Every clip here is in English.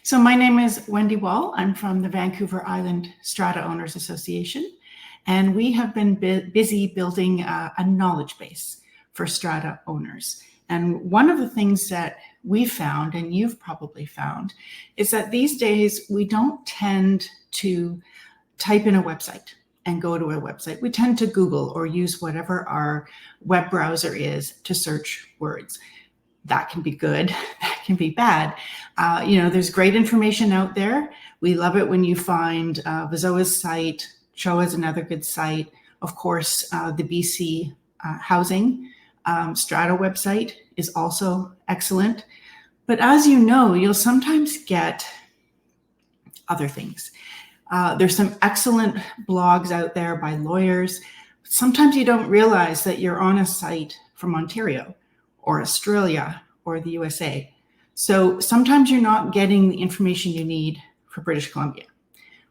So my name is Wendy Wall. I'm from the Vancouver Island Strata Owners Association, and we have been busy building a knowledge base for Strata owners. And one of the things that we found, and you've probably found, is that these days we don't tend to type in a website and go to a website. We tend to Google or use whatever our web browser is to search words. That can be good, that can be bad. There's great information out there. We love it when you find VISOA's site. Show is another good site. Of course, the BC housing Strata website is also excellent. But as you know, you'll sometimes get other things. There's some excellent blogs out there by lawyers. Sometimes you don't realize that you're on a site from Ontario or Australia or the USA. So sometimes you're not getting the information you need for British Columbia.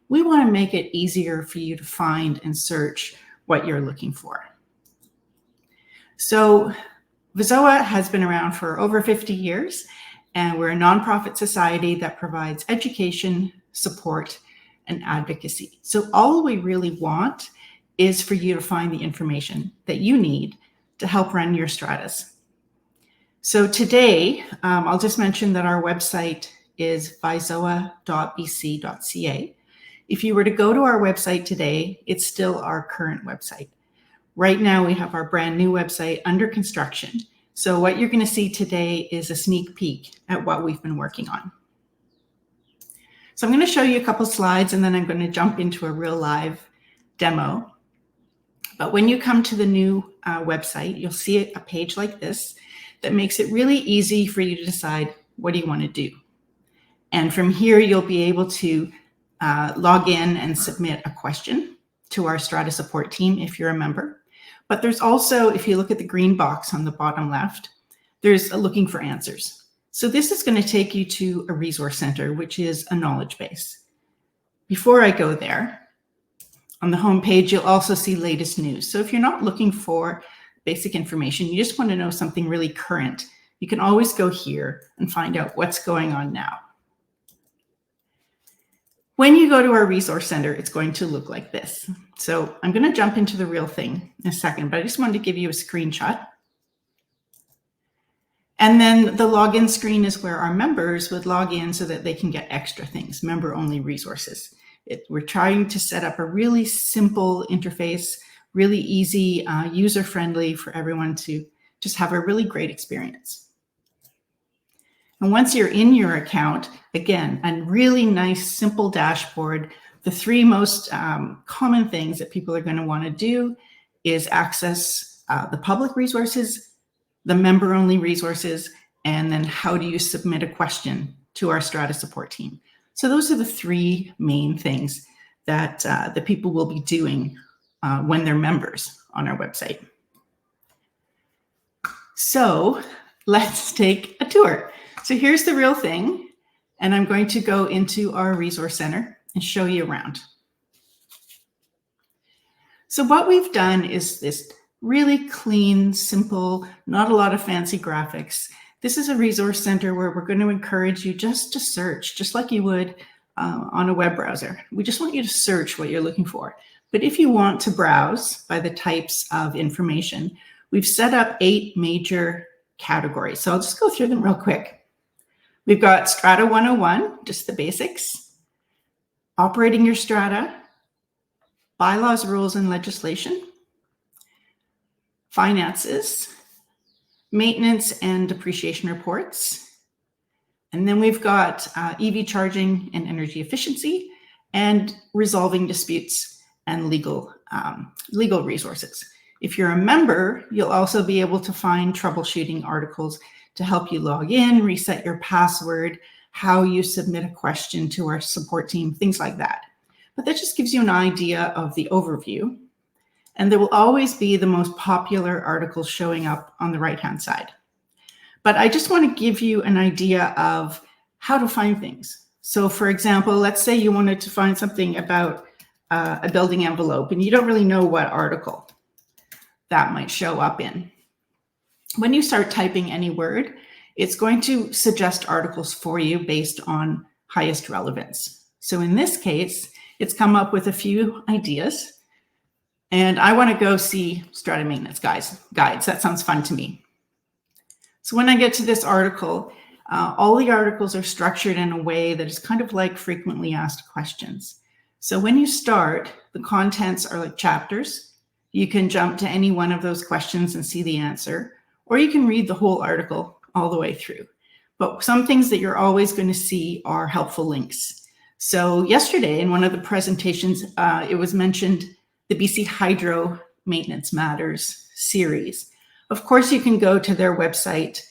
We want to make it easier for you to find and search what you're looking for. So VISOA has been around for over 50 years, and we're a nonprofit society that provides education, support, and advocacy. So all we really want is for you to find the information that you need to help run your stratas. So today, I'll just mention that our website is visoa.bc.ca. If you were to go to our website today, it's still our current website. Right now, we have our brand new website under construction. So what you're going to see today is a sneak peek at what we've been working on. So I'm going to show you a couple slides, and then I'm going to jump into a real live demo. But when you come to the new website, you'll see a page like this that makes it really easy for you to decide what do you want to do. And from here, you'll be able to log in and submit a question to our Strata support team if you're a member. But there's also, if you look at the green box on the bottom left, there's a looking for answers. So this is going to take you to a resource center, which is a knowledge base. Before I go there, on the home page, you'll also see latest news. So if you're not looking for basic information, you just want to know something really current, you can always go here and find out what's going on now. When you go to our resource center, it's going to look like this. So I'm going to jump into the real thing in a second, but I just wanted to give you a screenshot. And then the login screen is where our members would log in so that they can get extra things, member-only resources. We're trying to set up a really simple interface, really easy, user-friendly for everyone to just have a really great experience. And once you're in your account, again, a really nice, simple dashboard. The three most common things that people are going to want to do is access the public resources, the member-only resources, and then how do you submit a question to our Strata support team. So those are the three main things that the people will be doing when they're members on our website. So let's take a tour. So here's the real thing, and I'm going to go into our resource center and show you around. So what we've done is this really clean, simple, not a lot of fancy graphics. This is a resource center where we're going to encourage you just to search, just like you would on a web browser. We just want you to search what you're looking for. But if you want to browse by the types of information, we've set up 8 major categories. So I'll just go through them real quick. We've got Strata 101, just the basics, operating your strata, bylaws, rules, and legislation, finances, maintenance and depreciation reports. And then we've got EV charging and energy efficiency, and resolving disputes and legal resources. If you're a member, you'll also be able to find troubleshooting articles to help you log in, reset your password, how you submit a question to our support team, things like that. But that just gives you an idea of the overview. And there will always be the most popular articles showing up on the right-hand side. But I just want to give you an idea of how to find things. So for example, let's say you wanted to find something about a building envelope and you don't really know what article that might show up in. When you start typing any word, it's going to suggest articles for you based on highest relevance. So in this case, it's come up with a few ideas, and I want to go see Strata maintenance guides. That sounds fun to me. So when I get to this article, all the articles are structured in a way that is kind of like frequently asked questions. So when you start, the contents are like chapters. You can jump to any one of those questions and see the answer, or you can read the whole article all the way through. But some things that you're always going to see are helpful links. So yesterday in one of the presentations, it was mentioned the BC Hydro Maintenance Matters series. Of course, you can go to their website.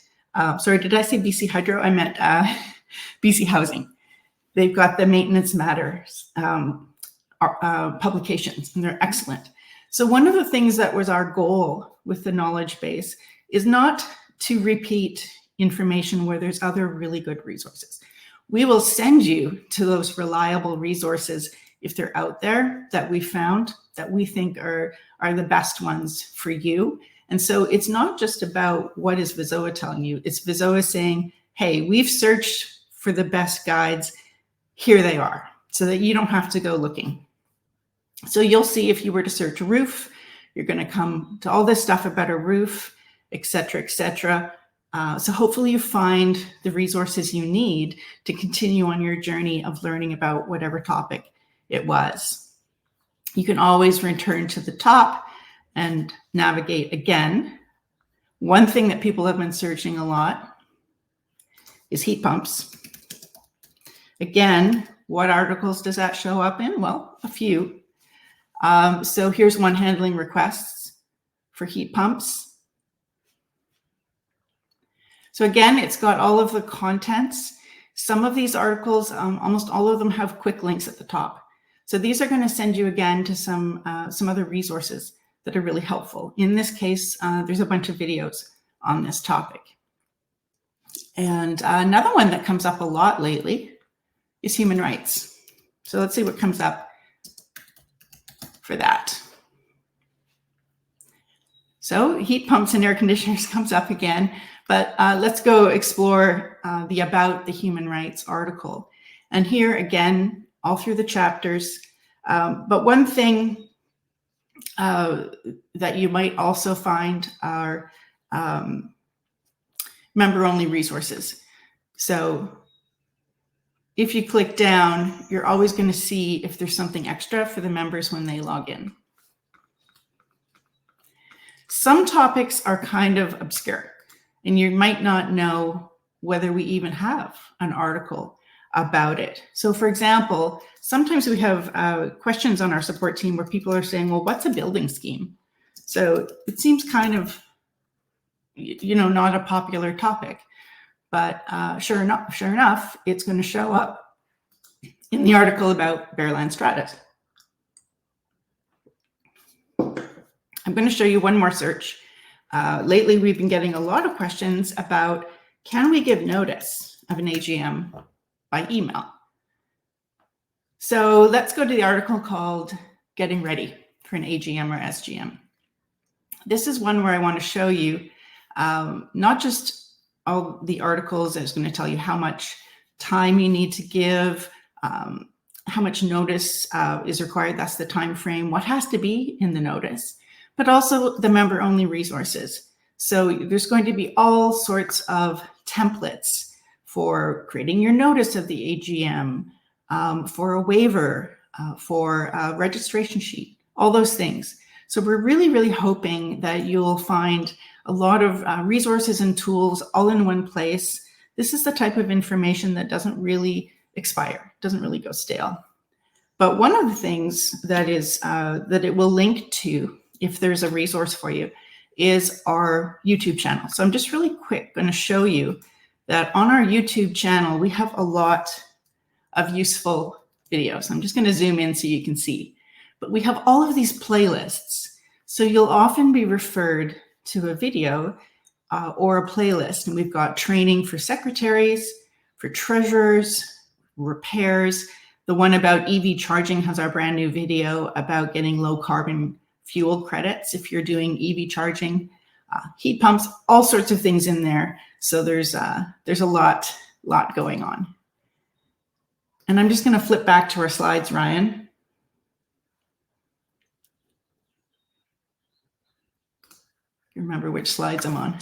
Sorry, did I say BC Hydro? I meant BC Housing. They've got the Maintenance Matters publications, and they're excellent. So one of the things that was our goal with the knowledge base is not to repeat information where there's other really good resources. We will send you to those reliable resources if they're out there that we found that we think are the best ones for you. And so it's not just about what is VISOA telling you. It's VISOA saying, hey, we've searched for the best guides. Here they are, so that you don't have to go looking. So you'll see if you were to search roof, you're going to come to all this stuff about a roof, et cetera, et cetera. So hopefully you find the resources you need to continue on your journey of learning about whatever topic it was. You can always return to the top and navigate again. One thing that people have been searching a lot is heat pumps. Again, what articles does that show up in? Well, a few. So here's one, handling requests for heat pumps. So again, it's got all of the contents. Some of these articles, almost all of them have quick links at the top. So these are going to send you again to some other resources that are really helpful. In this case, there's a bunch of videos on this topic. And another one that comes up a lot lately is human rights. So let's see what comes up for that. So heat pumps and air conditioners comes up again, but let's go explore the About the Human Rights article. And here again, all through the chapters, but one thing that you might also find are member-only resources. So if you click down, you're always going to see if there's something extra for the members when they log in. Some topics are kind of obscure, and you might not know whether we even have an article about it. So for example, sometimes we have questions on our support team where people are saying, well, what's a building scheme? So it seems kind of, not a popular topic, but sure enough, it's going to show up in the article about Bearland Stratas. I'm going to show you one more search. Lately, we've been getting a lot of questions about, can we give notice of an AGM by email? So let's go to the article called Getting Ready for an AGM or SGM. This is one where I want to show you not just all the articles. It's going to tell you how much time you need to give, how much notice is required. That's the time frame, what has to be in the notice, but also the member-only resources. So there's going to be all sorts of templates for creating your notice of the AGM, for a waiver, for a registration sheet, all those things. So we're really, really hoping that you'll find a lot of resources and tools all in one place. This is the type of information that doesn't really expire, doesn't really go stale. But one of the things that is that it will link to, if there's a resource for you, is our YouTube channel. So I'm just really quick going to show you that on our YouTube channel, we have a lot of useful videos. I'm just going to zoom in so you can see. But we have all of these playlists. So you'll often be referred to a video or a playlist. And we've got training for secretaries, for treasurers, repairs. The one about EV charging has our brand new video about getting low carbon fuel credits if you're doing EV charging, heat pumps, all sorts of things in there. So there's a lot going on. And I'm just going to flip back to our slides, Ryan. You remember which slides I'm on.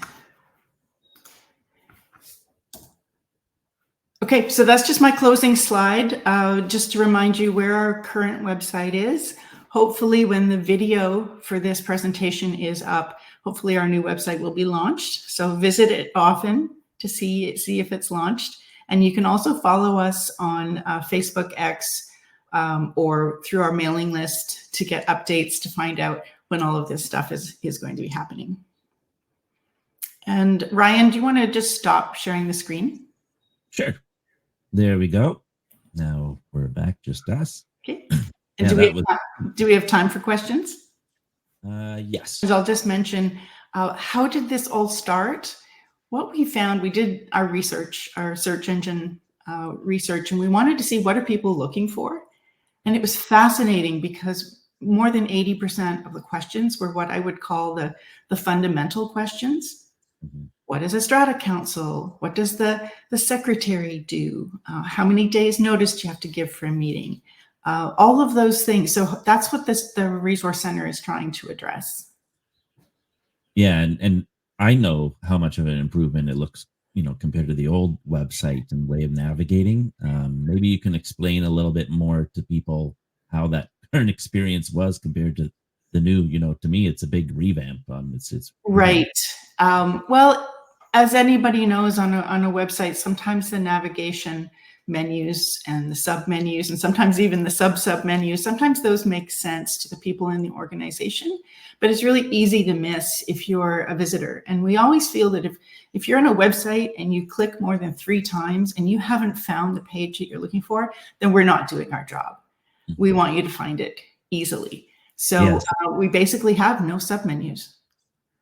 Okay, so that's just my closing slide, just to remind you where our current website is. Hopefully when the video for this presentation is up, hopefully our new website will be launched. So visit it often to see if it's launched. And you can also follow us on Facebook X or through our mailing list to get updates to find out when all of this stuff is going to be happening. And Ryan, do you want to just stop sharing the screen? Sure. There we go. Now we're back, just us. Okay. And do we have time for questions? Yes. I'll just mention, how did this all start? What we found, we did our research, our search engine research, and we wanted to see what are people looking for. And it was fascinating because more than 80% of the questions were what I would call the fundamental questions. Mm-hmm. What is a Strata Council? What does the secretary do? How many days notice do you have to give for a meeting? All of those things. So that's what the Resource Center is trying to address. Yeah, and I know how much of an improvement it looks, compared to the old website and way of navigating. Maybe you can explain a little bit more to people how that current experience was compared to the new. To me, it's a big revamp. It's right. Well, as anybody knows on a website, sometimes the navigation menus and the sub menus, and sometimes even the sub menus, sometimes those make sense to the people in the organization, but it's really easy to miss if you're a visitor. And we always feel that if you're on a website and you click more than 3 times and you haven't found the page that you're looking for, then we're not doing our job. Mm-hmm. We want you to find it easily. So yes. We basically have no sub menus.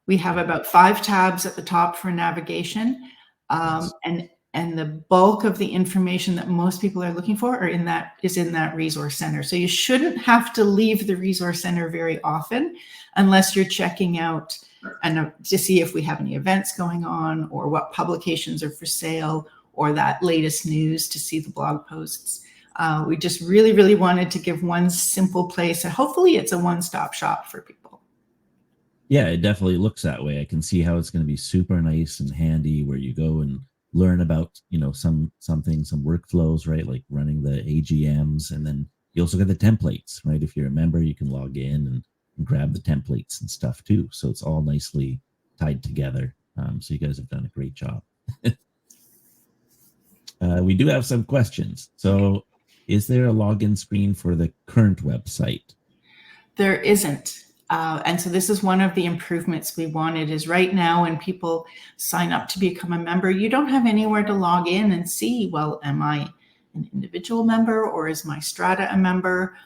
We have about 5 tabs at the top for navigation, yes. And the bulk of the information that most people are looking for is in that Resource Center. So you shouldn't have to leave the Resource Center very often unless you're checking out to see if we have any events going on or what publications are for sale or that latest news to see the blog posts. We just really, really wanted to give one simple place, and hopefully it's a one-stop shop for people. Yeah, it definitely looks that way. I can see how it's going to be super nice and handy where you go and learn about, some workflows, right? Like running the AGMs. And then you also get the templates, right? If you're a member, you can log in and grab the templates and stuff too. So it's all nicely tied together. So you guys have done a great job. We do have some questions. So is there a login screen for the current website? There isn't. And so this is one of the improvements we wanted is right now when people sign up to become a member, you don't have anywhere to log in and see, well, am I an individual member or is my Strata a member?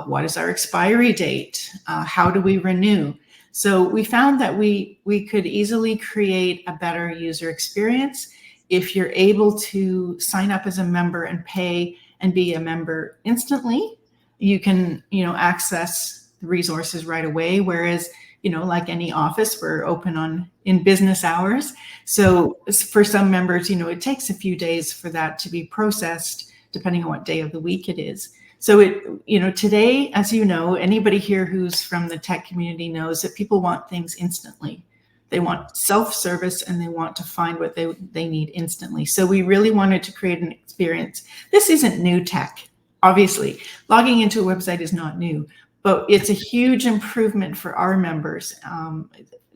What is our expiry date? How do we renew? So we found that we could easily create a better user experience if you're able to sign up as a member and pay and be a member instantly. You can, access resources right away, whereas like any office, we're open in business hours. So for some members, it takes a few days for that to be processed depending on what day of the week it is. So today, as anybody here who's from the tech community knows that people want things instantly. They want self-service and they want to find what they need instantly. So we really wanted to create an experience. This isn't new tech. Obviously, logging into a website is not new, but it's a huge improvement for our members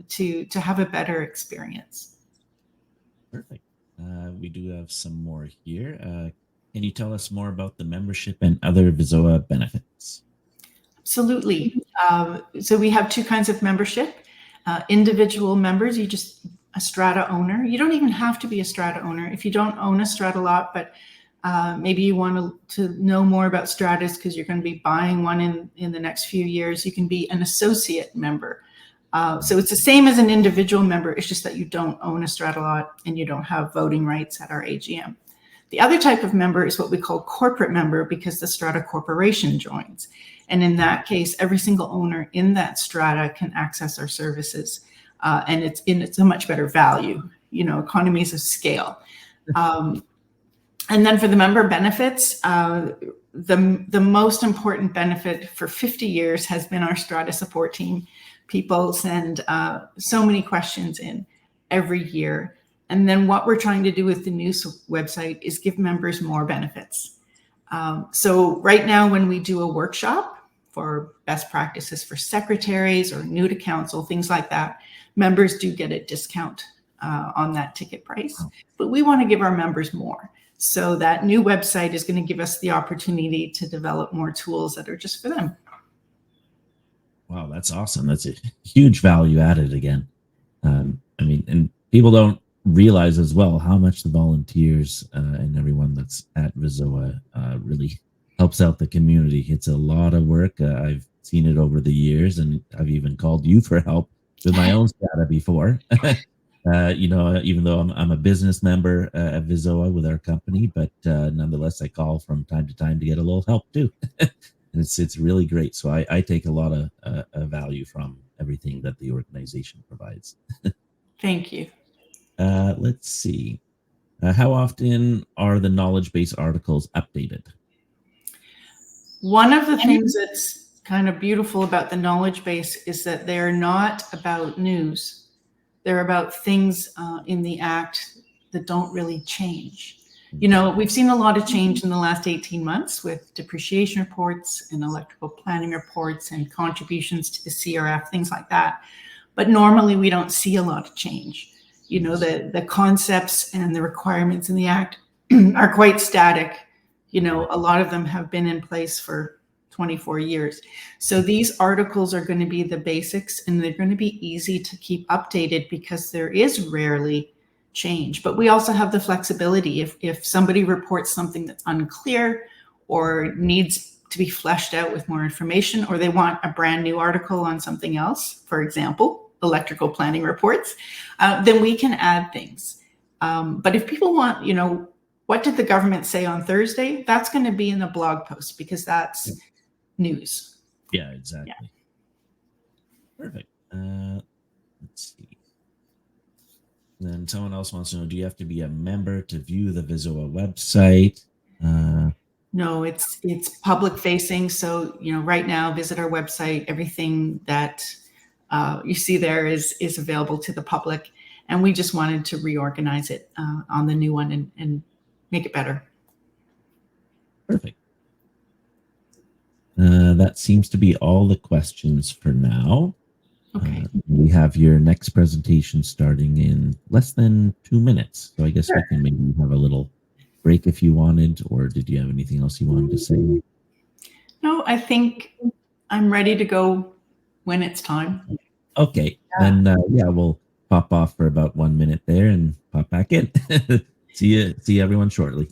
to have a better experience. Perfect. We do have some more here. Can you tell us more about the membership and other VISOA benefits? Absolutely. So we have 2 kinds of membership. Individual members, a Strata owner. You don't even have to be a Strata owner if you don't own a Strata lot, but maybe you want to know more about Stratas because you're going to be buying one in the next few years. You can be an associate member. So it's the same as an individual member. It's just that you don't own a Strata lot and you don't have voting rights at our AGM. The other type of member is what we call corporate member because the Strata Corporation joins. And in that case, every single owner in that Strata can access our services. And it's a much better value, economies of scale. And then for the member benefits, the most important benefit for 50 years has been our Strata support team. People send so many questions in every year. And then what we're trying to do with the new website is give members more benefits. So right now, when we do a workshop for best practices for secretaries or new to council, things like that, members do get a discount on that ticket price. But we want to give our members more. So that new website is going to give us the opportunity to develop more tools that are just for them. Wow, that's awesome. That's a huge value added again. I mean, and people don't realize as well how much the volunteers and everyone that's at VISOA really helps out the community. It's a lot of work. I've seen it over the years, and I've even called you for help with my own Strata before. Even though I'm a business member at VISOA with our company, but nonetheless, I call from time to time to get a little help too. And it's really great. So I take a lot of value from everything that the organization provides. Thank you. Let's see. How often are the knowledge base articles updated? One of the things that's kind of beautiful about the knowledge base is that they're not about news. They're about things in the Act that don't really change. We've seen a lot of change in the last 18 months with depreciation reports and electrical planning reports and contributions to the CRF, things like that. But normally we don't see a lot of change. The concepts and the requirements in the Act are quite static. A lot of them have been in place for 24 years. So these articles are going to be the basics, and they're going to be easy to keep updated because there is rarely change. But we also have the flexibility. If somebody reports something that's unclear or needs to be fleshed out with more information, or they want a brand new article on something else, for example, electrical planning reports, then we can add things. But if people want, what did the government say on Thursday? That's going to be in a blog post because that's news. Yeah, exactly. Yeah. Perfect. Let's see. Then someone else wants to know, do you have to be a member to view the VISOA website? No, it's public facing. So, right now, visit our website. Everything that you see there is available to the public. And we just wanted to reorganize it on the new one and make it better. Perfect. That seems to be all the questions for now. Okay. We have your next presentation starting in less than 2 minutes. So I guess we can maybe have a little break if you wanted, or did you have anything else you wanted to say? No, I think I'm ready to go when it's time. Okay. Yeah. Then, we'll pop off for about 1 minute there and pop back in. See everyone shortly.